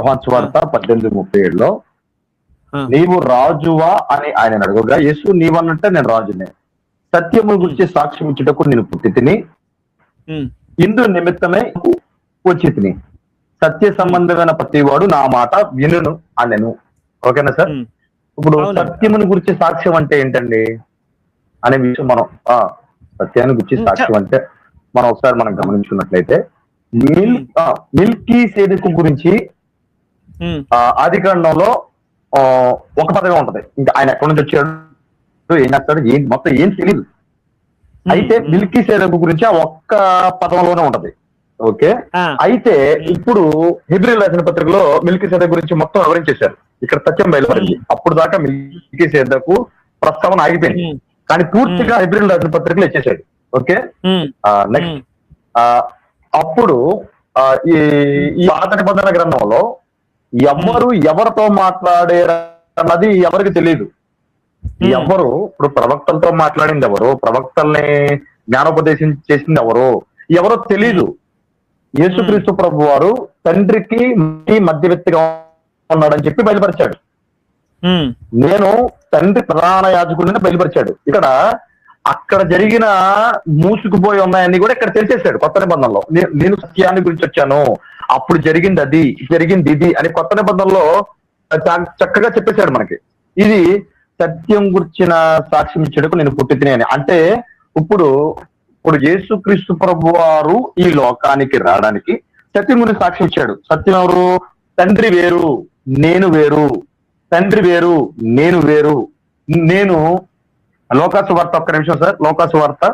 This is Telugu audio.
యోహాను సువార్త 18:37లో నీవు రాజువా అని ఆయన అడుగుగా, యేసు నీవన్నంటే నేను రాజునే, సత్యము గురించి సాక్ష్యం ఇచ్చుటకు నేను పుట్టి తిని, ఇందు నిమిత్తమే వచ్చి తిని, సత్య సంబంధమైన ప్రతి వాడు నా మాట వినును అనెను. ఓకేనా సార్? ఇప్పుడు సత్యముని గురించి సాక్ష్యం అంటే ఏంటండి అనే విషయం మనం సత్యాన్ని గురించి సాక్ష్యం అంటే మనం ఒకసారి మనం గమనించుకున్నట్లయితే, మిల్కీ సేదకు గురించి ఆదికాండంలో ఒక పదమే ఉంటది. ఇంకా ఆయన ఎక్కడి నుంచి వచ్చాడు, ఏం చేస్తాడు, మొత్తం ఏం తెలియదు. అయితే మిల్కీ సేదకు గురించి ఆ ఒక్క పదంలోనే ఉంటది. ఓకే. అయితే ఇప్పుడు హెబ్రీయుల రాసిన పత్రికలో మిల్కీ సేదకు గురించి మొత్తం వివరించేశారు. ఇక్కడ సత్యం బయలుపడింది. అప్పుడు దాకా మిల్కీ సేదకు ప్రస్తావన ఆగిపోయింది, కానీ పూర్తిగా హెబ్రీయుల రాసిన పత్రికలో ఇచ్చేసాడు. ఓకే. నెక్స్ట్ అప్పుడు ఈ పాత నిబంధన గ్రంథంలో ఎవరితో మాట్లాడారన్నది ఎవరికి తెలియదు. ఎవరు ఇప్పుడు ప్రవక్తలతో మాట్లాడింది ఎవరు, ప్రవక్తల్ని జ్ఞానోపదేశం చేసింది ఎవరో తెలీదు. యేసుక్రీస్తు ప్రభు వారు తండ్రికి మధ్యవర్తిగా ఉన్నాడని చెప్పి బయలుపరిచాడు. నేను తండ్రి ప్రధాన యాజకుడిని బయలుపరిచాడు. అక్కడ జరిగిన మూసుకుపోయి ఉన్నాయని కూడా ఇక్కడ తెలిసేశాడు. కొత్త నిబంధనలో నేను సత్యాన్ని గురించి వచ్చాను, అప్పుడు జరిగింది ఇది అని కొత్త నిబంధనలో చక్కగా చెప్పేశాడు మనకి. ఇది సత్యం గురించిన సాక్ష్యం ఇచ్చేటప్పుడు నేను పుట్టి తిని అని. అంటే ఇప్పుడు యేసుక్రీస్తు ప్రభు వారు ఈ లోకానికి రావడానికి సత్యం గురించి సాక్ష్యం ఇచ్చాడు. సత్యం ఎవరు? తండ్రి వేరు, నేను వేరు, తండ్రి వేరు, నేను వేరు. నేను లోకాసు వార్త, ఒక్క నిమిషం సార్, లోకాసు వార్త